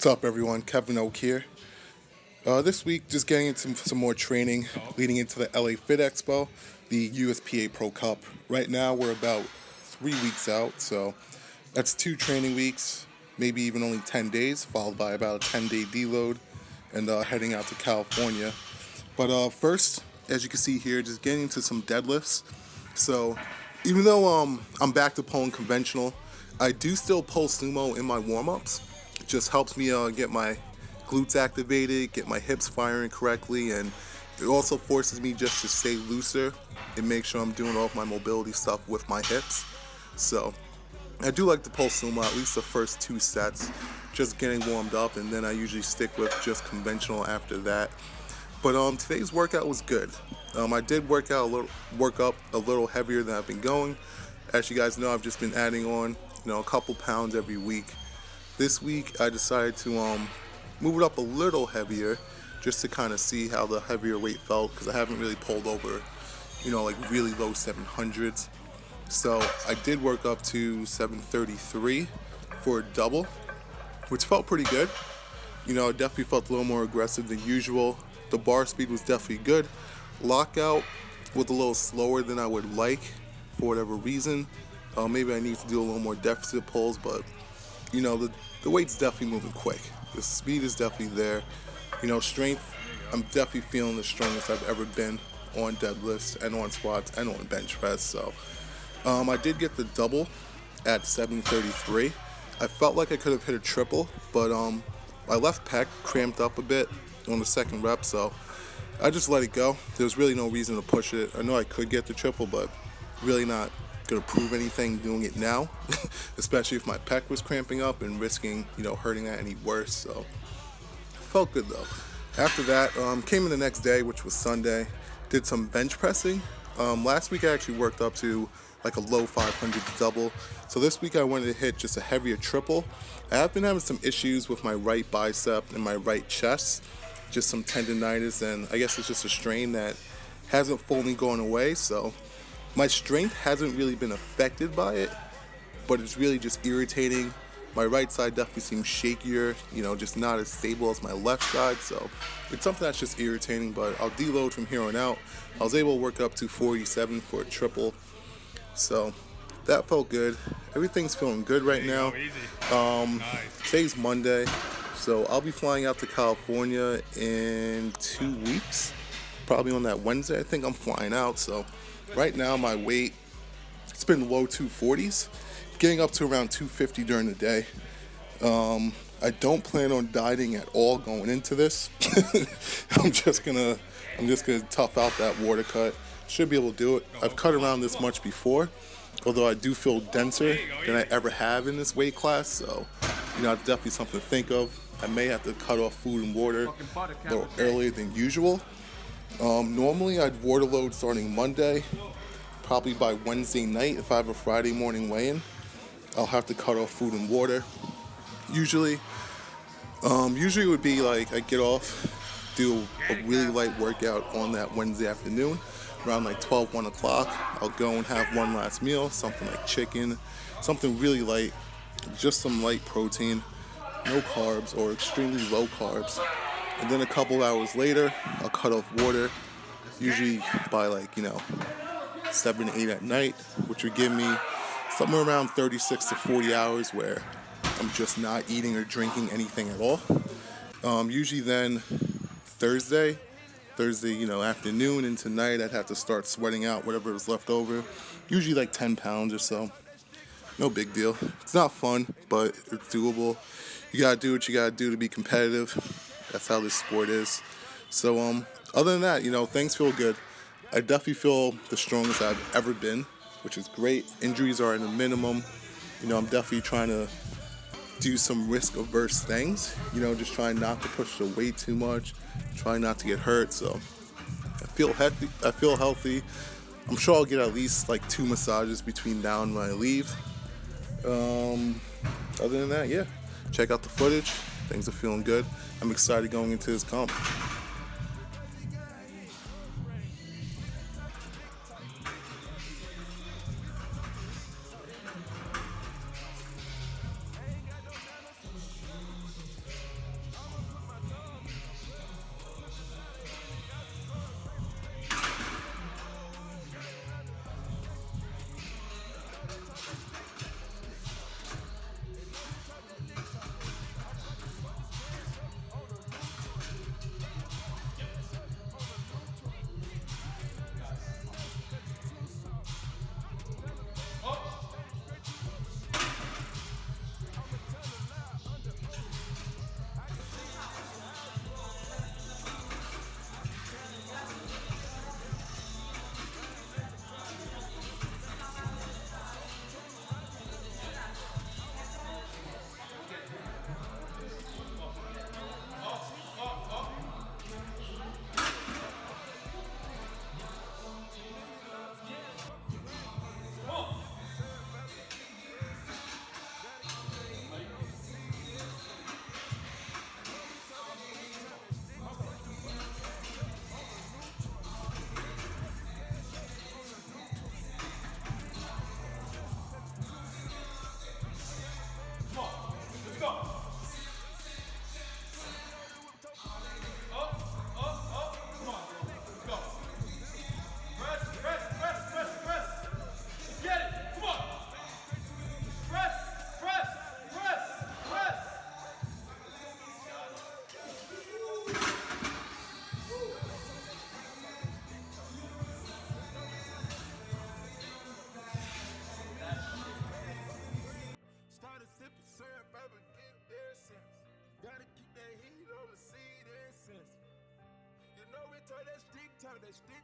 What's up, everyone? Kevin Oak here. This week, just getting into some more training leading into the LA Fit Expo, the USPA Pro Cup. Right now, we're about 3 weeks out, so that's 2 training weeks, maybe even only 10 days, followed by about a 10-day deload, and heading out to California. But first, as you can see here, just getting into some deadlifts. So even though I'm back to pulling conventional, I do still pull sumo in my warm-ups. It just helps me get my glutes activated, get my hips firing correctly, and it also forces me just to stay looser and make sure I'm doing all of my mobility stuff with my hips. So I do like to pull sumo at least the first 2 sets, just getting warmed up, and then I usually stick with just conventional after that. But today's workout was good. I did work up a little heavier than I've been going. As you guys know, I've just been adding on, a couple pounds every week. This week, I decided to move it up a little heavier, just to kind of see how the heavier weight felt, because I haven't really pulled over, like really low 700s. So I did work up to 733 for a double, which felt pretty good. It definitely felt a little more aggressive than usual. The bar speed was definitely good. Lockout was a little slower than I would like for whatever reason. Maybe I need to do a little more deficit pulls, but the weight's definitely moving quick. The speed is definitely there. Strength, I'm definitely feeling the strongest I've ever been on deadlifts and on squats and on bench press. So I did get the double at 733. I felt like I could have hit a triple, but my left pec cramped up a bit on the second rep, so I just let it go. There's really no reason to push it. I know I could get the triple, but really not gonna prove anything doing it now, especially if my pec was cramping up and risking, hurting that any worse. So felt good though. After that, came in the next day, which was Sunday. Did some bench pressing. Last week I actually worked up to like a low 500 double. So this week I wanted to hit just a heavier triple. I have been having some issues with my right bicep and my right chest, just some tendonitis, and I guess it's just a strain that hasn't fully gone away. So my strength hasn't really been affected by it, but it's really just irritating. My right side definitely seems shakier, just not as stable as my left side. So it's something that's just irritating, but I'll deload from here on out. I was able to work up to 47 for a triple. So that felt good. Everything's feeling good right now. Today's Monday, so I'll be flying out to California in 2 weeks. Probably on that Wednesday, I think I'm flying out. So right now my weight, it's been low 240s, getting up to around 250 during the day. I don't plan on dieting at all going into this. I'm just gonna tough out that water cut. Should be able to do it. I've cut around this much before, although I do feel denser than I ever have in this weight class. So, it's definitely something to think of. I may have to cut off food and water a little earlier than usual. Normally I'd water load starting Monday. Probably by Wednesday night, if I have a Friday morning weigh-in, I'll have to cut off food and water. Usually it would be like I get off, do a really light workout on that Wednesday afternoon, around like 12, 1 o'clock. I'll go and have one last meal, something like chicken, something really light, just some light protein, no carbs or extremely low carbs. And then a couple hours later, I'll cut off water, usually by 7, 8 at night, which would give me somewhere around 36 to 40 hours where I'm just not eating or drinking anything at all. Usually then Thursday, afternoon into night, I'd have to start sweating out whatever was left over, usually like 10 pounds or so. No big deal. It's not fun, but it's doable. You gotta do what you gotta do to be competitive. That's how this sport is. So other than that, things feel good. I definitely feel the strongest I've ever been, which is great. Injuries are at a minimum. I'm definitely trying to do some risk-averse things. Just trying not to push the weight too much, trying not to get hurt. So I feel healthy. I'm sure I'll get at least like 2 massages between now and when I leave. Other than that, yeah. Check out the footage. Things are feeling good. I'm excited going into this comp. Stick